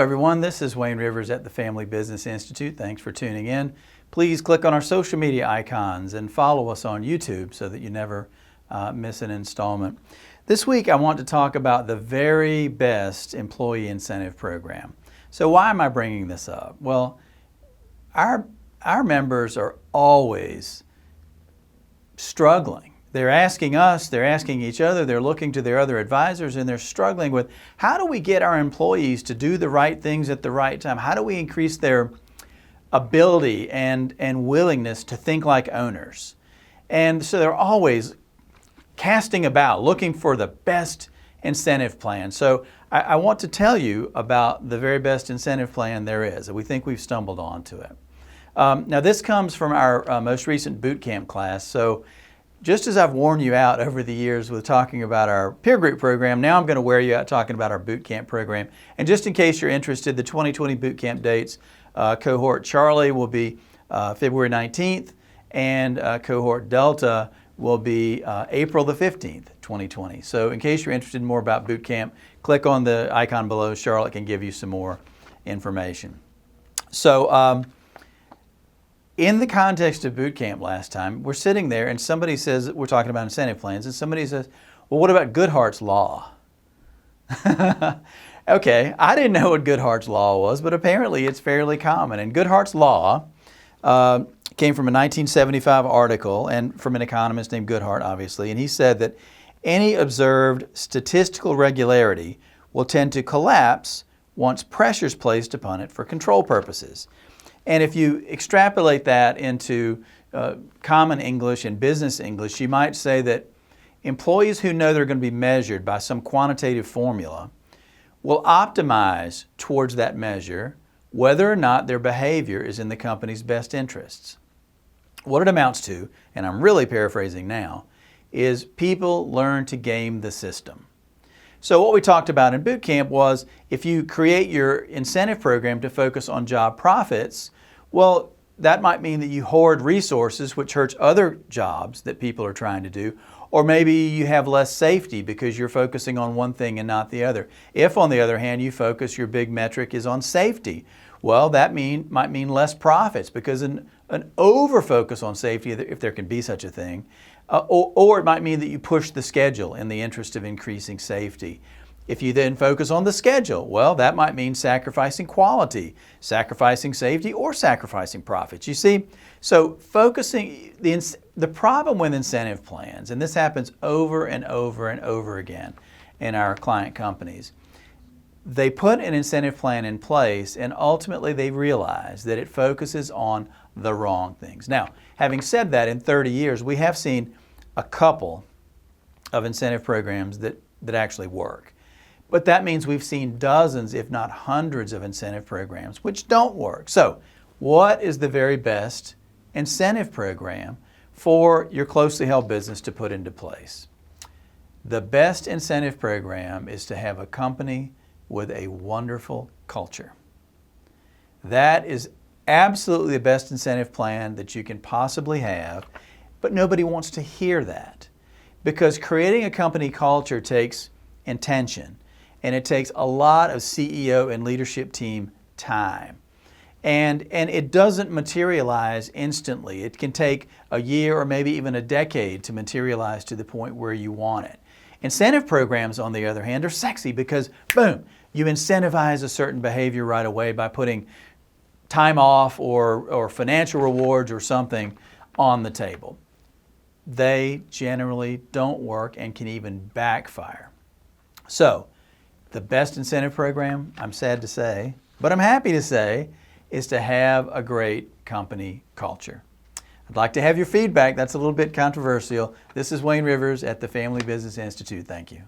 everyone. This is Wayne Rivers at the Family Business Institute. Thanks for tuning in. Please click on our social media icons and follow us on YouTube so that you never miss an installment. This week I want to talk about the very best employee incentive program. So why am I bringing this up? Well, our members are always struggling. They're asking us, they're asking each other, they're looking to their other advisors, and they're struggling with how do we get our employees to do the right things at the right time? How do we increase their ability and willingness to think like owners? And so they're always casting about, looking for the best incentive plan. So I want to tell you about the very best incentive plan there is. We think we've stumbled onto it. Now this comes from our most recent boot camp class. So just as I've worn you out over the years with talking about our peer group program, now I'm going to wear you out talking about our boot camp program. And just in case you're interested, the 2020 boot camp dates, cohort Charlie will be February 19th, and cohort Delta will be April the 15th, 2020. So in case you're interested in more about boot camp, click on the icon below. Charlotte can give you some more information. So in the context of boot camp last time, we're sitting there and somebody says, we're talking about incentive plans, and somebody says, well, what about Goodhart's Law? Okay, I didn't know what Goodhart's Law was, but apparently it's fairly common. And Goodhart's Law came from a 1975 article and from an economist named Goodhart, obviously, and he said that any observed statistical regularity will tend to collapse once pressure is placed upon it for control purposes. And if you extrapolate that into common English and business English, you might say that employees who know they're going to be measured by some quantitative formula will optimize towards that measure whether or not their behavior is in the company's best interests. What it amounts to, and I'm really paraphrasing now, is people learn to game the system. So what we talked about in boot camp was if you create your incentive program to focus on job profits, well, that might mean that you hoard resources, which hurts other jobs that people are trying to do, or maybe you have less safety because you're focusing on one thing and not the other. If, on the other hand, you focus, your big metric is on safety, well, that might mean less profits because an over-focus on safety, if there can be such a thing, or it might mean that you push the schedule in the interest of increasing safety. If you then focus on the schedule, well, that might mean sacrificing quality, sacrificing safety, or sacrificing profits. You see, so focusing, the problem with incentive plans, and this happens over and over and over again in our client companies, they put an incentive plan in place and ultimately they realize that it focuses on the wrong things. Now, having said that, in 30 years, we have seen a couple of incentive programs that actually work. But that means we've seen dozens, if not hundreds, of incentive programs which don't work. So, what is the very best incentive program for your closely held business to put into place? The best incentive program is to have a company with a wonderful culture. That is absolutely the best incentive plan that you can possibly have, but nobody wants to hear that because creating a company culture takes intention and it takes a lot of CEO and leadership team time. And it doesn't materialize instantly. It can take a year or maybe even a decade to materialize to the point where you want it. Incentive programs, on the other hand, are sexy because, boom, you incentivize a certain behavior right away by putting time off or financial rewards or something on the table. They generally don't work and can even backfire. So, the best incentive program, I'm sad to say, but I'm happy to say, is to have a great company culture. I'd like to have your feedback. That's a little bit controversial. This is Wayne Rivers at the Family Business Institute. Thank you.